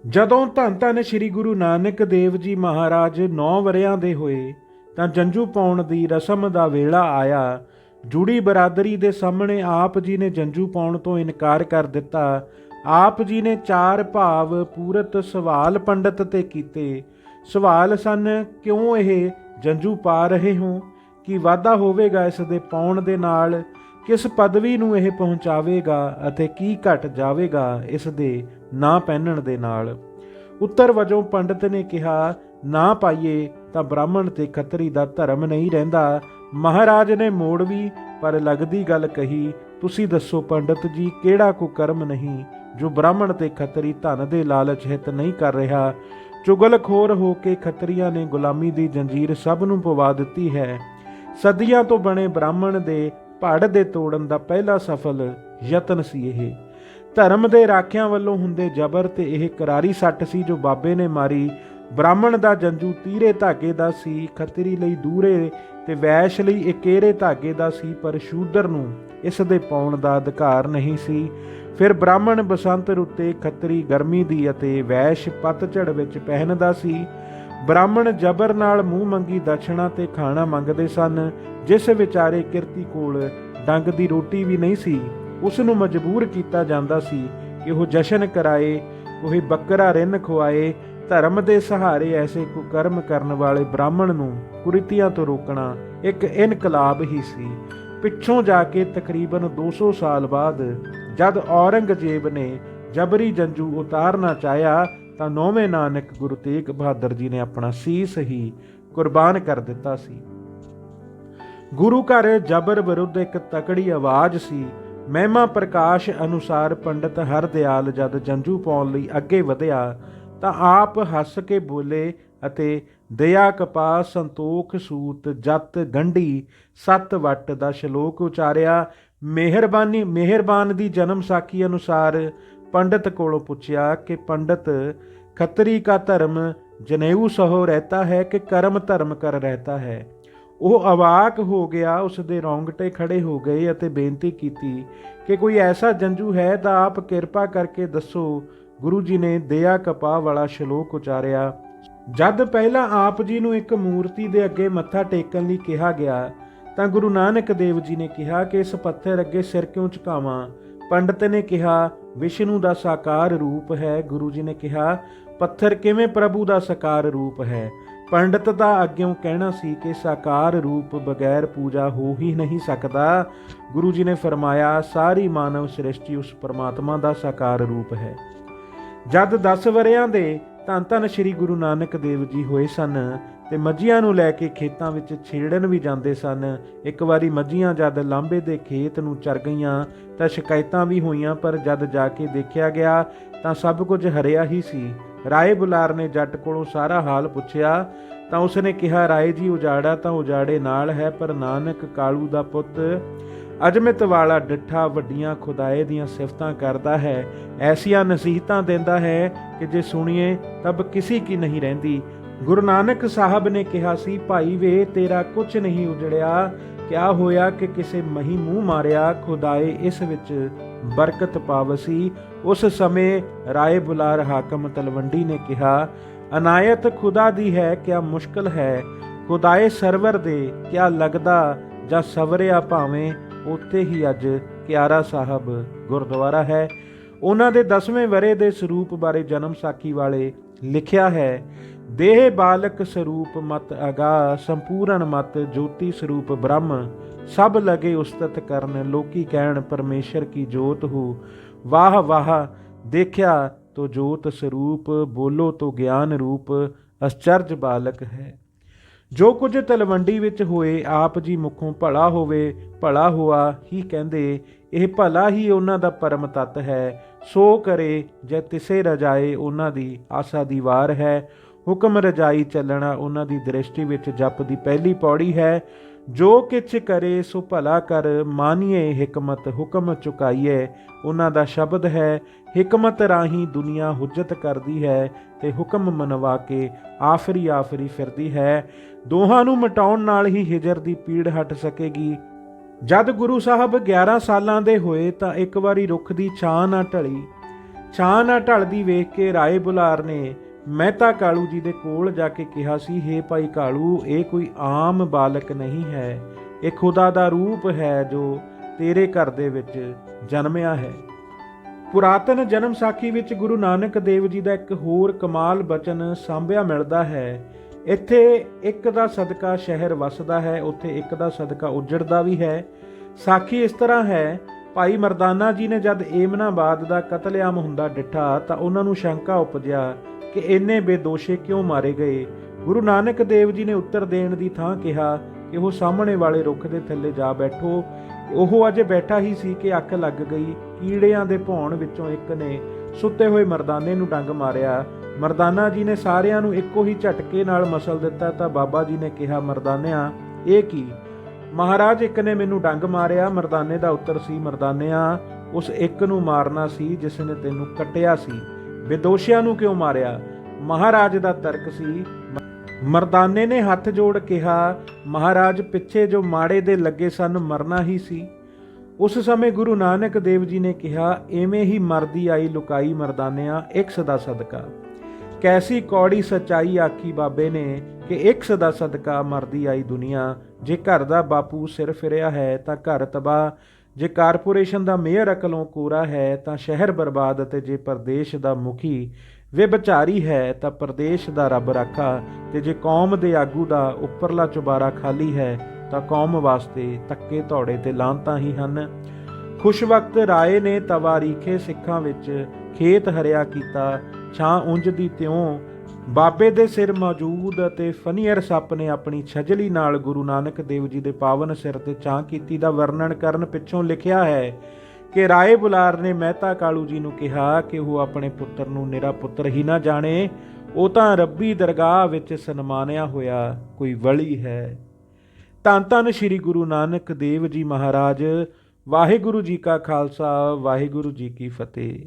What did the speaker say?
ਜਦੋਂ ਧੰਨ ਧੰਨ ਸ੍ਰੀ ਗੁਰੂ ਨਾਨਕ ਦੇਵ ਜੀ ਮਹਾਰਾਜ 9 ਵਰਿਆਂ ਦੇ ਹੋਏ ਤਾਂ ਜੰਝੂ ਪਾਉਣ ਦੀ ਰਸਮ ਦਾ ਵੇਲਾ ਆਇਆ। ਜੁੜੀ ਬਰਾਦਰੀ ਦੇ ਸਾਹਮਣੇ ਆਪ ਜੀ ਨੇ ਜੰਝੂ ਪਾਉਣ ਤੋਂ ਇਨਕਾਰ ਕਰ ਦਿੱਤਾ। ਆਪ ਜੀ ਨੇ 4 ਭਾਵ ਪੂਰਤ ਸਵਾਲ ਪੰਡਤ ਤੇ ਕੀਤੇ। ਸਵਾਲ ਸਨ, ਕਿਉਂ ਇਹ ਜੰਝੂ ਪਾ ਰਹੇ ਹੋ? ਕੀ ਵਾਧਾ ਹੋਵੇਗਾ ਇਸ ਦੇ ਪਾਉਣ ਦੇ ਨਾਲ? ਕਿਸ ਪਦਵੀ ਨੂੰ ਇਹ ਪਹੁੰਚਾਵੇਗਾ ਅਤੇ ਕੀ ਘਟ ਜਾਵੇਗਾ ਇਸ ਦੇ ਨਾ ਪਹਿਨਣ ਦੇ ਨਾਲ? ਉੱਤਰ ਵਜੋਂ ਪੰਡਤ ਨੇ ਕਿਹਾ, ਨਾ ਪਾਈਏ ਤਾਂ ਬ੍ਰਾਹਮਣ ਤੇ ਖੱਤਰੀ ਦਾ ਧਰਮ ਨਹੀਂ ਰਹਿੰਦਾ। ਮਹਾਰਾਜ ਨੇ ਮੋੜ ਵੀ ਪਰ ਲੱਗਦੀ ਗੱਲ ਕਹੀ, ਤੁਸੀਂ ਦੱਸੋ ਪੰਡਤ ਜੀ, ਕਿਹੜਾ ਕੁਕਰਮ ਨਹੀਂ ਜੋ ਬ੍ਰਾਹਮਣ ਤੇ ਖੱਤਰੀ ਧਨ ਦੇ ਲਾਲਚ ਹਿੱਤ ਨਹੀਂ ਕਰ ਰਿਹਾ? ਚੁਗਲਖੋਰ ਹੋ ਕੇ ਖੱਤਰੀਆਂ ਨੇ ਗੁਲਾਮੀ ਦੀ ਜੰਜੀਰ ਸਭ ਨੂੰ ਪਵਾ ਦਿੱਤੀ ਹੈ। ਸਦੀਆਂ ਤੋਂ ਬਣੇ ਬ੍ਰਾਹਮਣ ਦੇ ਪੜ ਦੇ ਤੋੜਨ ਦਾ ਪਹਿਲਾ ਸਫਲ ਯਤਨ ਸੀ ਇਹ। ਧਰਮ ਦੇ ਰਾਖਿਆਂ ਵੱਲੋਂ ਹੁੰਦੇ ਜ਼ਬਰ ਤੇ ਇਹ ਕਰਾਰੀ ਸੱਟ ਸੀ ਜੋ ਬਾਬੇ ਨੇ ਮਾਰੀ। ਬ੍ਰਾਹਮਣ ਦਾ ਜੰਝੂ ਤੀਰੇ ਧਾਗੇ ਦਾ ਸੀ, ਖੱਤਰੀ ਲਈ ਦੂਰੇ ਤੇ ਵੈਸ਼ ਲਈ ਇਕੇਰੇ ਧਾਗੇ ਦਾ ਸੀ, ਪਰ ਸ਼ੂਦਰ ਨੂੰ ਇਸ ਦੇ ਪਾਉਣ ਦਾ ਅਧਿਕਾਰ ਨਹੀਂ ਸੀ। ਫਿਰ ਬ੍ਰਾਹਮਣ ਬਸੰਤ ਰੁੱਤੇ, ਖੱਤਰੀ ਗਰਮੀ ਦੀ ਅਤੇ ਵੈਸ਼ ਪਤਝੜ ਵਿੱਚ ਪਹਿਨਦਾ ਸੀ। ਬ੍ਰਾਹਮਣ ਜਬਰ ਨਾਲ ਮੂੰਹ ਮੰਗੀ ਦਕਸ਼ਣਾ ਤੇ ਖਾਣਾ ਮੰਗਦੇ ਸਨ। ਜਿਸ ਵਿਚਾਰੇ ਕਿਰਤੀ ਕੋਲ ਡੰਗ ਦੀ ਰੋਟੀ ਵੀ ਨਹੀਂ ਸੀ, ਉਸ ਨੂੰ ਮਜਬੂਰ ਕੀਤਾ ਜਾਂਦਾ ਸੀ ਕਿ ਉਹ ਜਸ਼ਨ ਕਰਾਏ, ਉਹ ਬੱਕਰਾ ਰਿੰਨ ਖਵਾਏ। ਧਰਮ ਦੇ ਸਹਾਰੇ ਐਸੇ ਕੁਕਰਮ ਕਰਨ ਵਾਲੇ ਬ੍ਰਾਹਮਣ ਨੂੰ ਕੁਰੀਤੀਆਂ ਤੋਂ ਰੋਕਣਾ ਇੱਕ ਇਨਕਲਾਬ ਹੀ ਸੀ। ਪਿੱਛੋਂ ਜਾ ਕੇ ਤਕਰੀਬਨ 200 ਸਾਲ ਬਾਅਦ ਜਦ ਔਰੰਗਜ਼ੇਬ ਨੇ ਜਬਰੀ ਜੰਝੂ ਉਤਾਰਨਾ ਚਾਹਿਆ ਤਾਂ 9ਵੇਂ ਨਾਨਕ ਗੁਰੂ ਤੇਗ ਬਹਾਦਰ ਜੀ ਨੇ ਆਪਣਾ ਸੀਸ ਹੀ ਕੁਰਬਾਨ ਕਰ ਦਿੱਤਾ ਸੀ। ਗੁਰੂ ਘਰ ਜਬਰ ਵਿਰੁੱਧ ਇੱਕ ਤਕੜੀ ਆਵਾਜ਼ ਸੀ। ਮਹਿਮਾ ਪ੍ਰਕਾਸ਼ ਅਨੁਸਾਰ ਪੰਡਤ ਹਰਦਿਆਲ ਜਦ ਜੰਝੂ ਪਾਉਣ ਲਈ ਅੱਗੇ ਵਧਿਆ ਤਾਂ ਆਪ ਹੱਸ ਕੇ ਬੋਲੇ ਅਤੇ ਦਇਆ ਕਪਾ ਸੰਤੋਖ ਸੂਤ ਜਤ ਗੰਢੀ 7 ਵੱਟ ਦਾ ਸ਼ਲੋਕ ਉਚਾਰਿਆ। ਮਿਹਰਬਾਨ ਦੀ ਜਨਮ ਸਾਖੀ ਅਨੁਸਾਰ ਪੰਡਤ ਕੋਲੋਂ ਪੁੱਛਿਆ ਕਿ ਪੰਡਤ, ਖੱਤਰੀ ਕਾ ਧਰਮ ਜਨੇਊ ਸਹੋ ਰਹਿਤਾ ਹੈ ਕਿ ਕਰਮ ਧਰਮ ਕਰ ਰਹਿਤਾ ਹੈ? ਉਹ ਅਵਾਕ ਹੋ ਗਿਆ, ਉਸ ਦੇ ਰੌਂਗਟੇ ਖੜੇ ਹੋ ਗਏ ਅਤੇ ਬੇਨਤੀ ਕੀਤੀ ਕਿ ਕੋਈ ਐਸਾ ਜੰਝੂ ਹੈ ਤਾਂ ਆਪ ਕਿਰਪਾ ਕਰਕੇ ਦੱਸੋ। ਗੁਰੂ ਜੀ ਨੇ ਦਇਆ ਕਪਾ ਵਾਲਾ ਸ਼ਲੋਕ ਉਚਾਰਿਆ। ਜਦ ਪਹਿਲਾਂ ਆਪ ਜੀ ਨੂੰ ਇੱਕ ਮੂਰਤੀ ਦੇ ਅੱਗੇ ਮੱਥਾ ਟੇਕਣ ਲਈ ਕਿਹਾ ਗਿਆ ਤਾਂ ਗੁਰੂ ਨਾਨਕ ਦੇਵ ਜੀ ਨੇ ਕਿਹਾ ਕਿ ਇਸ ਪੱਥਰ ਅੱਗੇ ਸਿਰ ਕਿਉਂ ਝੁਕਾਵਾਂ? ਪੰਡਤ ਨੇ ਕਿਹਾ, ਵਿਸ਼ਨੂੰ ਦਾ ਸਾਕਾਰ ਰੂਪ ਹੈ। ਗੁਰੂ ਜੀ ਨੇ ਕਿਹਾ, ਪੱਥਰ ਕਿਵੇਂ ਪ੍ਰਭੂ ਦਾ ਸਾਕਾਰ ਰੂਪ ਹੈ? ਪੰਡਤ ਦਾ ਅੱਗਿਓਂ ਕਹਿਣਾ ਸੀ ਕਿ ਸਾਕਾਰ ਰੂਪ ਬਗੈਰ ਪੂਜਾ ਹੋ ਹੀ ਨਹੀਂ ਸਕਦਾ। ਗੁਰੂ ਜੀ ਨੇ ਫਰਮਾਇਆ, ਸਾਰੀ ਮਾਨਵ ਸ੍ਰਿਸ਼ਟੀ ਉਸ ਪਰਮਾਤਮਾ ਦਾ ਸਾਕਾਰ ਰੂਪ ਹੈ। ਜਦ 10 ਵਰਿਆਂ ਦੇ ਧੰਨ ਧੰਨ ਸ੍ਰੀ ਗੁਰੂ ਨਾਨਕ ਦੇਵ ਜੀ ਹੋਏ ਸਨ ਤੇ ਮੱਝੀਆਂ ਨੂੰ ਲੈ ਕੇ ਖੇਤਾਂ ਵਿੱਚ ਛੇੜਨ ਵੀ ਜਾਂਦੇ ਸਨ। ਇੱਕ ਵਾਰੀ ਮੱਝੀਆਂ ਜਦ ਲਾਂਬੇ ਦੇ ਖੇਤ ਨੂੰ ਚਰ ਗਈਆਂ ਤਾਂ ਸ਼ਿਕਾਇਤਾਂ ਵੀ ਹੋਈਆਂ, ਪਰ ਜਦ ਜਾ ਕੇ ਦੇਖਿਆ ਗਿਆ ਤਾਂ ਸਭ ਕੁਝ ਹਰਿਆ ਹੀ ਸੀ। ਰਾਏ ਬੁਲਾਰ ਨੇ ਜੱਟ ਕੋਲੋਂ ਸਾਰਾ ਹਾਲ ਪੁੱਛਿਆ ਤਾਂ ਉਸਨੇ ਕਿਹਾ, ਰਾਏ ਜੀ, ਉਜਾੜਾ ਤਾਂ ਉਜਾੜੇ ਨਾਲ ਹੈ, ਪਰ ਨਾਨਕ ਕਾਲੂ ਦਾ ਪੁੱਤ ਅਜਮਿਤ ਵਾਲਾ ਡਿੱਠਾ ਵੱਡੀਆਂ ਖੁਦਾਏ ਦੀਆਂ ਸਿਫਤਾਂ ਕਰਦਾ ਹੈ, ਐਸੀਆਂ ਨਸੀਹਤਾਂ ਦਿੰਦਾ ਹੈ ਕਿ ਜੇ ਸੁਣੀਏ ਤਬ ਕਿਸੇ ਕੀ ਨਹੀਂ ਰਹਿੰਦੀ। ਗੁਰੂ ਨਾਨਕ ਸਾਹਿਬ ਨੇ ਕਿਹਾ ਸੀ, ਭਾਈ ਵੇ, ਤੇਰਾ ਕੁਛ ਨਹੀਂ ਉਜੜਿਆ। ਕਿਆ ਹੋਇਆ ਕਿ ਕਿਸੇ ਮਹੀ ਮੂੰਹ ਮਾਰਿਆ, ਖੁਦਾਏ ਇਸ ਵਿੱਚ ਬਰਕਤ ਪਾਵਸੀ। ਉਸ ਸਮੇਂ ਰਾਏ ਬੁਲਾਰ ਹਾਕਮ ਤਲਵੰਡੀ ਨੇ ਕਿਹਾ, ਅਨਾਇਤ ਖੁਦਾ ਦੀ ਹੈ, ਕਿਆ ਮੁਸ਼ਕਲ ਹੈ? ਖੁਦਾਏ ਸਰਵਰ ਦੇ ਕਿਆ ਲੱਗਦਾ, ਜਾਂ ਸਵਰਿਆ ਭਾਵੇਂ ਉੱਥੇ ਹੀ ਅੱਜ ਕਿਆਰਾ ਸਾਹਿਬ ਗੁਰਦੁਆਰਾ ਹੈ। ਉਹਨਾਂ ਦੇ 10ਵੇਂ ਵਰੇ ਦੇ ਸਰੂਪ ਬਾਰੇ ਜਨਮ ਸਾਖੀ ਵਾਲੇ ਲਿਖਿਆ ਹੈ, ਦੇਹ ਬਾਲਕ ਸਰੂਪ ਮਤ ਅਗਾ, ਸੰਪੂਰਨ ਮਤ ਜੋਤੀ ਸਰੂਪ ਬ੍ਰਹਮ, ਸਭ ਲਗੇ ਉਸਤਤ ਕਰਨ, ਲੋਕੀ ਕਹਿਣ ਪਰਮੇਸ਼ਰ ਕੀ ਜੋਤ ਹੋ। ਵਾਹ ਵਾਹ, ਦੇਖਿਆ ਤੋ ਜੋਤ ਸਰੂਪ, ਬੋਲੋ ਤੋ ਗਿਆਨ ਰੂਪ, ਅਚਰਜ ਬਾਲਕ ਹੈ। ਜੋ ਕੁਝ ਤਲਵੰਡੀ ਵਿੱਚ ਹੋਏ ਆਪ ਜੀ ਮੁਖੋਂ ਭਲਾ ਹੋਵੇ, ਭਲਾ ਹੋਆ ਹੀ ਕਹਿੰਦੇ। ਇਹ ਭਲਾ ਹੀ ਉਹਨਾਂ ਦਾ ਪਰਮ ਤੱਤ ਹੈ। ਸੋ ਕਰੇ ਜੇ ਤਿਸੇ ਰਜਾਏ, ਉਹਨਾਂ ਦੀ ਆਸਾ ਦੀ ਵਾਰ ਹੈ। ਹੁਕਮ ਰਜਾਈ ਚੱਲਣਾ ਉਹਨਾਂ ਦੀ ਦ੍ਰਿਸ਼ਟੀ ਵਿੱਚ ਜਪ ਦੀ ਪਹਿਲੀ ਪੌੜੀ ਹੈ। ਜੋ ਕਿਛ ਕਰੇ ਸੋ ਭਲਾ ਕਰ, ਮਾਨੀਏ ਹਿਕਮਤ ਹੁਕਮ ਚੁਕਾਈਏ, ਉਹਨਾਂ ਦਾ ਸ਼ਬਦ ਹੈ। ਹਿਕਮਤ ਰਾਹੀਂ ਦੁਨੀਆ ਹੁਜਤ ਕਰਦੀ ਹੈ ਤੇ ਹੁਕਮ ਮਨਵਾ ਕੇ ਆਫਰੀ ਫਿਰਦੀ ਹੈ। ਦੋਹਾਂ ਨੂੰ ਮਿਟਾਉਣ ਨਾਲ ਹੀ ਹਿਜਰ ਦੀ ਪੀੜ ਹਟ ਸਕੇਗੀ। ਜਦ ਗੁਰੂ ਸਾਹਿਬ 11 ਸਾਲਾਂ ਦੇ ਹੋਏ ਤਾਂ ਇੱਕ ਵਾਰੀ ਰੁੱਖ ਦੀ ਛਾਂ ਨਾ ਢਲੀ ਛਾਂ ਨਾ ਢਲਦੀ ਵੇਖ ਕੇ ਰਾਏ ਬੁਲਾਰ ਨੇ ਮਹਿਤਾ ਕਾਲੂ ਜੀ ਦੇ ਕੋਲ ਜਾ ਕੇ ਕਿਹਾ ਸੀ, ਹੇ ਭਾਈ ਕਾਲੂ, ਇਹ ਕੋਈ ਆਮ ਬਾਲਕ ਨਹੀਂ ਹੈ, ਇਹ ਖੁਦਾ ਦਾ ਰੂਪ ਹੈ ਜੋ ਤੇਰੇ ਘਰ ਦੇ ਵਿੱਚ ਜਨਮਿਆ ਹੈ। ਪੁਰਾਤਨ ਜਨਮ ਸਾਖੀ ਵਿੱਚ ਗੁਰੂ ਨਾਨਕ ਦੇਵ ਜੀ ਦਾ ਇੱਕ ਹੋਰ ਕਮਾਲ ਬਚਨ ਸਾਂਭਿਆ ਮਿਲਦਾ ਹੈ। ਇੱਥੇ ਇੱਕ ਦਾ ਸਦਕਾ ਸ਼ਹਿਰ ਵਸਦਾ ਹੈ, ਉੱਥੇ ਇੱਕ ਦਾ ਸਦਕਾ ਉਜੜਦਾ ਵੀ ਹੈ। ਸਾਖੀ ਇਸ ਤਰ੍ਹਾਂ ਹੈ, ਭਾਈ ਮਰਦਾਨਾ ਜੀ ਨੇ ਜਦ ਏਮਨਾਬਾਦ ਦਾ ਕਤਲੇਆਮ ਹੁੰਦਾ ਡਿੱਠਾ ਤਾਂ ਉਹਨਾਂ ਨੂੰ ਸ਼ੰਕਾ ਉਪਜਿਆ ਕਿ ਇੰਨੇ ਬੇਦੋਸ਼ੇ ਕਿਉਂ ਮਾਰੇ ਗਏ। ਗੁਰੂ ਨਾਨਕ ਦੇਵ ਜੀ ਨੇ ਉੱਤਰ ਦੇਣ ਦੀ ਥਾਂ ਕਿਹਾ ਕਿ ਉਹ ਸਾਹਮਣੇ ਵਾਲੇ ਰੁੱਖ ਦੇ ਥੱਲੇ ਜਾ ਬੈਠੋ। ਉਹ ਅਜੇ ਬੈਠਾ ਹੀ ਸੀ ਕਿ ਅੱਖ ਲੱਗ ਗਈ। ਕੀੜਿਆਂ ਦੇ ਭੌਣ ਵਿੱਚੋਂ ਇੱਕ ਨੇ ਸੁੱਤੇ ਹੋਏ ਮਰਦਾਨੇ ਨੂੰ ਡੰਗ ਮਾਰਿਆ। ਮਰਦਾਨਾ ਜੀ ਨੇ ਸਾਰਿਆਂ ਨੂੰ ਇੱਕੋ ਹੀ ਝਟਕੇ ਨਾਲ ਮਸਲ ਦਿੱਤਾ ਤਾਂ ਬਾਬਾ ਜੀ ਨੇ ਕਿਹਾ, ਮਰਦਾਨਿਆਂ, ਇਹ ਕੀ? ਮਹਾਰਾਜ, ਇੱਕ ਨੇ ਮੈਨੂੰ ਡੰਗ ਮਾਰਿਆ। ਮਰਦਾਨੇ ਦਾ ਉੱਤਰ ਸੀ, ਮਰਦਾਨਿਆਂ, ਉਸ ਇੱਕ ਨੂੰ ਮਾਰਨਾ ਸੀ ਜਿਸ ਨੇ ਤੈਨੂੰ ਕੱਟਿਆ ਸੀ, ਬੇਦੋਸ਼ਿਆਂ ਨੂੰ ਕਿਉਂ ਮਾਰਿਆ? ਮਹਾਰਾਜ ਦਾ ਤਰਕ ਸੀ। ਮਰਦਾਨੇ ਨੇ ਹੱਥ ਜੋੜ ਕਿਹਾ, ਮਹਾਰਾਜ, ਪਿੱਛੇ ਜੋ ਮਾੜੇ ਦੇ ਲੱਗੇ ਸਨ ਮਰਨਾ ਹੀ ਸੀ। ਉਸ ਸਮੇਂ ਗੁਰੂ ਨਾਨਕ ਦੇਵ ਜੀ ਨੇ ਕਿਹਾ, ਐਵੇਂ ਹੀ ਮਰਦੀ ਆਈ ਲੁਕਾਈ ਮਰਦਾਨਿਆਂ, ਇੱਕ ਦਾ ਸਦਕਾ। ਕੈਸੀ ਕੌੜੀ ਸੱਚਾਈ ਆਖੀ ਬਾਬੇ ਨੇ ਕਿ ਇੱਕ ਦਾ ਸਦਕਾ ਮਰਦੀ ਆਈ ਦੁਨੀਆ। ਜੇ ਘਰ ਦਾ ਬਾਪੂ ਸਿਰ ਫਿਰਿਆ ਹੈ ਤਾਂ ਘਰ ਤਬਾਹ, ਜੇ ਕਾਰਪੋਰੇਸ਼ਨ ਦਾ ਮੇਅਰ ਅਕਲੋਂ ਕੋਰਾ ਹੈ ਤਾਂ ਸ਼ਹਿਰ ਬਰਬਾਦ, ਅਤੇ ਜੇ ਪ੍ਰਦੇਸ਼ ਦਾ ਮੁਖੀ ਵਿਭਚਾਰੀ ਹੈ ਤਾਂ ਪ੍ਰਦੇਸ਼ ਦਾ ਰੱਬ ਰਾਖਾ, ਤੇ ਜੇ ਕੌਮ ਦੇ ਆਗੂ ਦਾ ਉੱਪਰਲਾ ਚੁਬਾਰਾ ਖਾਲੀ ਹੈ ਤਾਂ ਕੌਮ ਵਾਸਤੇ ਧੱਕੇ ਧੌੜੇ ਤੇ ਲਾਂਤਾਂ ਹੀ ਹਨ। ਖੁਸ਼ ਵਕਤ ਰਾਏ ਨੇ ਤਵਾਰੀਖੇ ਸਿੱਖਾਂ ਵਿੱਚ ਖੇਤ ਹਰਿਆ ਕੀਤਾ, ਛਾਂ ਉਂਝ ਦੀ ਤਿਉਂ ਬਾਬੇ ਦੇ ਸਿਰ ਮੌਜੂਦ, ਅਤੇ ਫਨੀਅਰ ਸੱਪ ਨੇ ਆਪਣੀ ਛਜਲੀ ਨਾਲ ਗੁਰੂ ਨਾਨਕ ਦੇਵ ਜੀ ਦੇ ਪਾਵਨ ਸਿਰ ਤੇ ਛਾਂ ਕੀਤੀ ਦਾ ਵਰਣਨ ਕਰਨ ਪਿੱਛੋਂ ਲਿਖਿਆ ਹੈ ਕਿ ਰਾਏ ਬੁਲਾਰ ਨੇ ਮਹਿਤਾ ਕਾਲੂ ਜੀ ਨੂੰ ਕਿਹਾ ਕਿ ਉਹ ਆਪਣੇ ਪੁੱਤਰ ਨੂੰ ਨਿਰਾ ਪੁੱਤਰ ਹੀ ਨਾ ਜਾਣੇ, ਉਹ ਤਾਂ ਰੱਬੀ ਦਰਗਾਹ ਵਿੱਚ ਸਨਮਾਨਿਆ ਹੋਇਆ ਕੋਈ ਵਲੀ ਹੈ। ਧੰਨ ਧੰਨ ਸ੍ਰੀ ਗੁਰੂ ਨਾਨਕ ਦੇਵ ਜੀ ਮਹਾਰਾਜ। ਵਾਹਿਗੁਰੂ ਜੀ ਕਾ ਖਾਲਸਾ, ਵਾਹਿਗੁਰੂ ਜੀ ਕੀ ਫਤਿਹ।